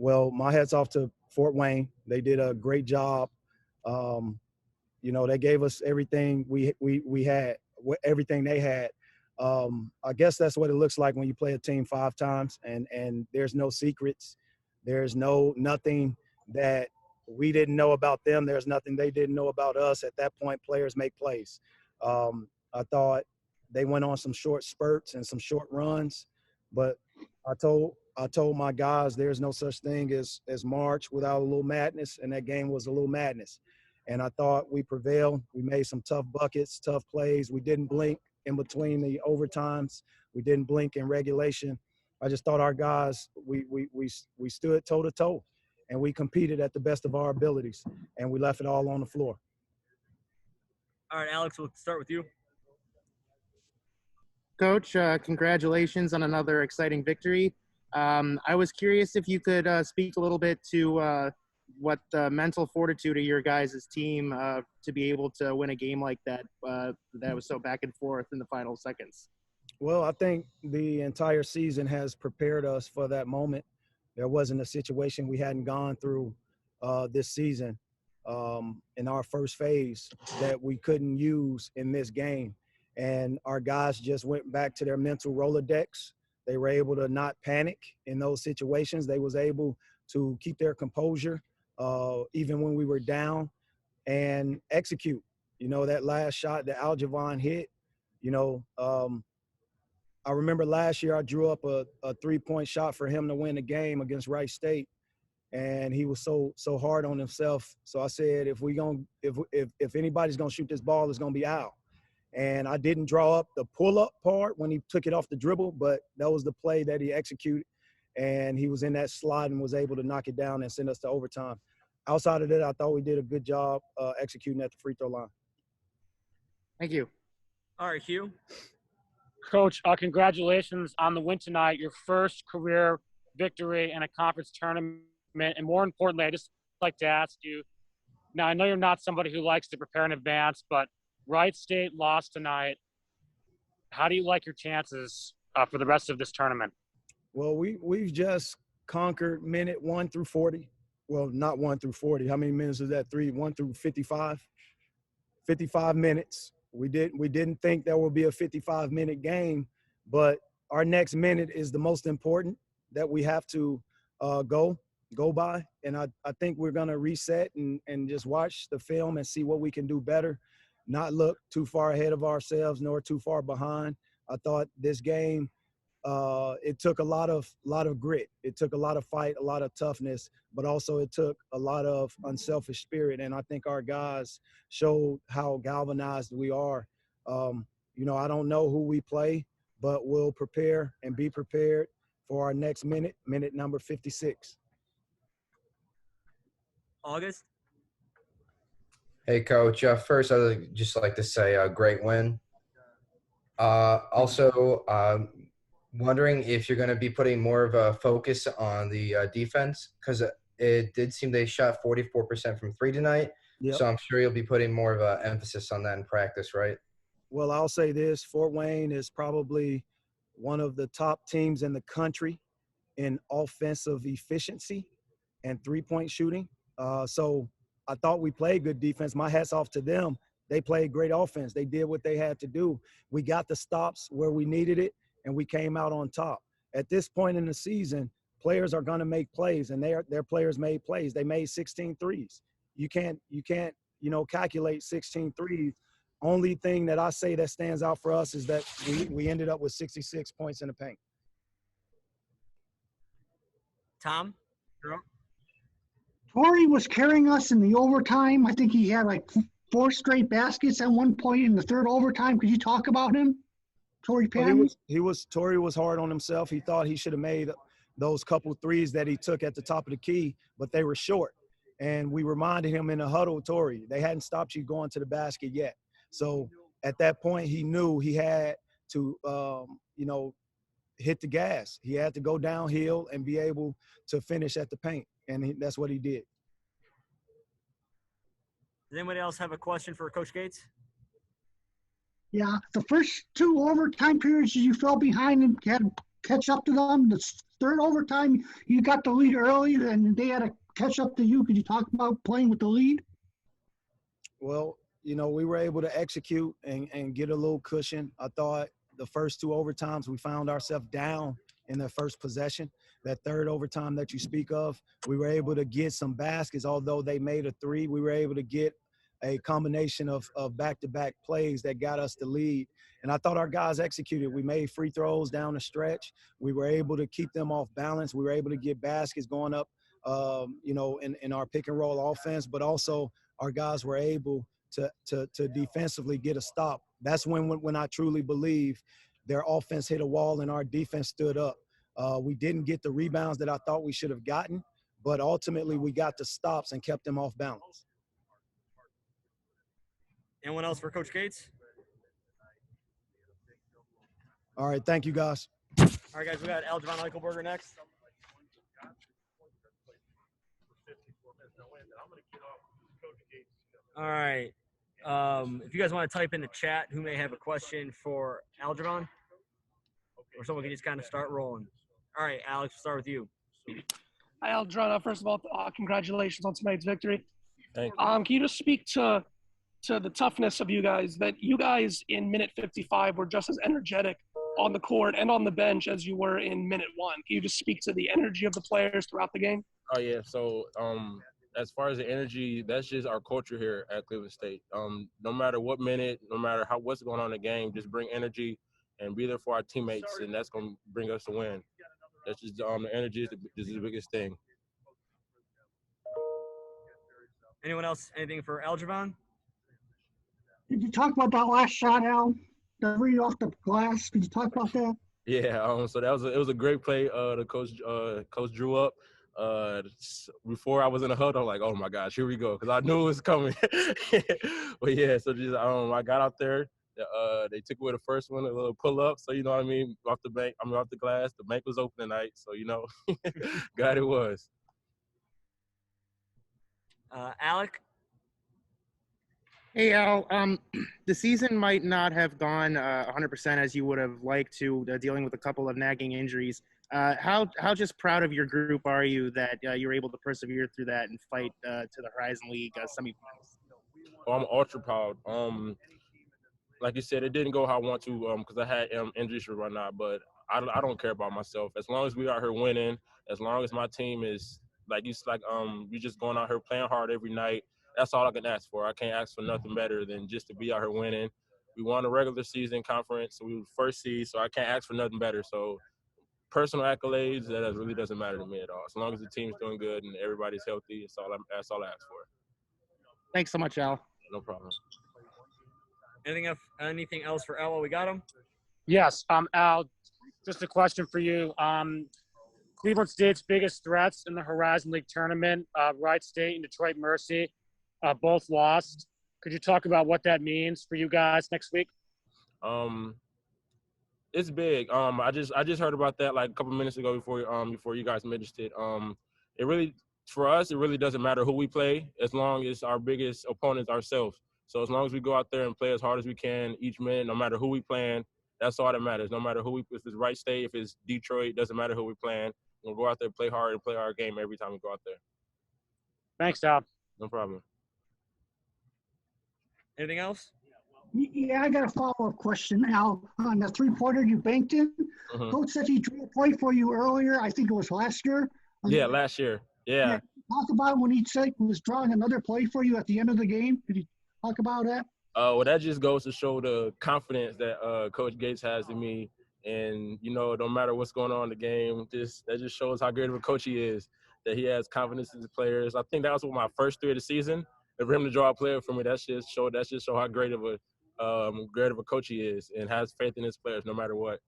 Well, my hat's off to Fort Wayne. They did a great job. They gave us everything we had, everything they had. I guess that's what it looks like when you play a team 5 times, and there's no secrets. There's nothing that we didn't know about them. There's nothing they didn't know about us. At that point, players make plays. I thought they went on some short spurts and some short runs, but I told my guys there's no such thing as March without a little madness, and that game was a little madness. And I thought we prevailed. We made some tough buckets, tough plays. We didn't blink in between the overtimes. We didn't blink in regulation. I just thought our guys, we stood toe to toe, and we competed at the best of our abilities, and we left it all on the floor. All right, Alex, we'll start with you. Coach, congratulations on another exciting victory. I was curious if you could speak a little bit to what the mental fortitude of your guys' team to be able to win a game like that that was so back and forth in the final seconds. Well, I think the entire season has prepared us for that moment. There wasn't a situation we hadn't gone through this season in our first phase that we couldn't use in this game. And our guys just went back to their mental Rolodex. They were able to not panic in those situations. They was able to keep their composure even when we were down and execute. That last shot that Aljavon hit, I remember last year I drew up a 3-point shot for him to win the game against Wright State, and he was so hard on himself. So I said, if anybody's gonna shoot this ball, it's gonna be Al. And I didn't draw up the pull-up part when he took it off the dribble, but that was the play that he executed, and he was in that slot and was able to knock it down and send us to overtime. Outside of that, I thought we did a good job executing at the free throw line. Thank you. All right, Hugh. Coach, congratulations on the win tonight, your first career victory in a conference tournament. And more importantly, I just like to ask you, now I know you're not somebody who likes to prepare in advance, but Wright State lost tonight. How do you like your chances for the rest of this tournament? Well, we've just conquered minute 1 through 40. Well, not 1 through 40. How many minutes is that? 1 through 55? 55 minutes. We didn't think there would be a 55-minute game, but our next minute is the most important that we have to go by. And I think we're going to reset and just watch the film and see what we can do better, not look too far ahead of ourselves nor too far behind. I thought this game, it took a lot of grit. It took a lot of fight, a lot of toughness, but also it took a lot of unselfish spirit. And I think our guys showed how galvanized we are. I don't know who we play, but we'll prepare and be prepared for our next minute number 56. August? Hey, Coach. First, I'd just like to say a great win. Also, wondering if you're going to be putting more of a focus on the defense, because it did seem they shot 44% from 3 tonight. Yep. So I'm sure you'll be putting more of an emphasis on that in practice, right? Well, I'll say this. Fort Wayne is probably one of the top teams in the country in offensive efficiency and three-point shooting. So I thought we played good defense. My hat's off to them. They played great offense. They did what they had to do. We got the stops where we needed it, and we came out on top. At this point in the season, players are going to make plays, and their players made plays. They made 16 threes. You can't calculate 16 threes. Only thing that I say that stands out for us is that we ended up with 66 points in the paint. Tom? Torrey was carrying us in the overtime. I think he had like 4 straight baskets at one point in the third overtime. Could you talk about him? Torrey Patton? Torrey was hard on himself. He thought he should have made those couple threes that he took at the top of the key, but they were short. And we reminded him in the huddle, Torrey, they hadn't stopped you going to the basket yet. So at that point, he knew he had to, hit the gas. He had to go downhill and be able to finish at the paint, and that's what he did. Does anybody else have a question for Coach Gates? Yeah, the first 2 overtime periods you fell behind and had catch up to them? The third overtime, you got the lead early, and they had to catch up to you. Could you talk about playing with the lead? Well, we were able to execute and get a little cushion. I thought the first two overtimes we found ourselves down in the first possession. That third overtime that you speak of, we were able to get some baskets. Although they made a three, we were able to get a combination of back-to-back plays that got us the lead. And I thought our guys executed. We made free throws down the stretch. We were able to keep them off balance. We were able to get baskets going up, in our pick and roll offense, but also our guys were able to defensively get a stop. That's when I truly believe their offense hit a wall and our defense stood up. We didn't get the rebounds that I thought we should have gotten, but ultimately we got the stops and kept them off balance. Anyone else for Coach Gates? All right, thank you, guys. All right, guys, we got Algernon Eichelberger next. All right. If you guys want to type in the chat who may have a question for Algernon, or someone can just kind of start rolling. All right, Alex, we'll start with you. Hi, Algernon. First of all, congratulations on tonight's victory. Thank you. Can you just speak to the toughness of you guys, that you guys in minute 55 were just as energetic on the court and on the bench as you were in minute 1? Can you just speak to the energy of the players throughout the game? Oh, yeah. So as far as the energy, that's just our culture here at Cleveland State. No matter what minute, no matter what's going on in the game, just bring energy and be there for our teammates, and that's going to bring us a win. That's just the energy is the biggest thing. Anyone else? Anything for Algernon? Did you talk about that last shot, Al? The read off the glass. Could you talk about that? Yeah. So it was a great play. The coach drew up. Before I was in the huddle, I'm like, oh my gosh, here we go, because I knew it was coming. But yeah, so just I got out there. They took away the first one, a little pull up. So you know what I mean, off the glass. The bank was open tonight, so glad it was. Alec. Hey, Al, the season might not have gone 100% as you would have liked to, dealing with a couple of nagging injuries. How just proud of your group are you that you were able to persevere through that and fight to the Horizon League semifinals? Oh, I'm ultra proud. Like you said, it didn't go how I want to because I had injuries or whatnot, but I don't care about myself. As long as we out here winning, as long as my team is you just going out here playing hard every night, that's all I can ask for. I can't ask for nothing better than just to be out here winning. We won a regular season conference, so we were first seed, so I can't ask for nothing better. So personal accolades, that really doesn't matter to me at all. As long as the team's doing good and everybody's healthy, that's all I ask for. Thanks so much, Al. No problem. Anything else for Al while we got him? Yes. Al, just a question for you. Cleveland State's biggest threats in the Horizon League tournament, Wright State and Detroit Mercy, both lost. Could you talk about what that means for you guys next week? It's big. I just heard about that like a couple minutes ago before you guys mentioned it. It really, for us, it really doesn't matter who we play as long as our biggest opponents ourselves. So as long as we go out there and play as hard as we can each minute, no matter who we playing, that's all that matters. No matter if it's Wright State, if it's Detroit, doesn't matter who we playing. We'll go out there, play hard, and play our game every time we go out there. Thanks, Al. No problem. Anything else? Yeah, I got a follow-up question, Al. On the three-pointer you banked in, Coach said he drew a play for you earlier. I think it was last year. Yeah, last year. Yeah. Talk about when he said he was drawing another play for you at the end of the game. Could you talk about that? Well, that just goes to show the confidence that Coach Gates has in me. And, no matter what's going on in the game, that just shows how great of a coach he is, that he has confidence in his players. I think that was my first 3 of the season. And for him to draw a player for me, that just show how great of a coach he is and has faith in his players no matter what.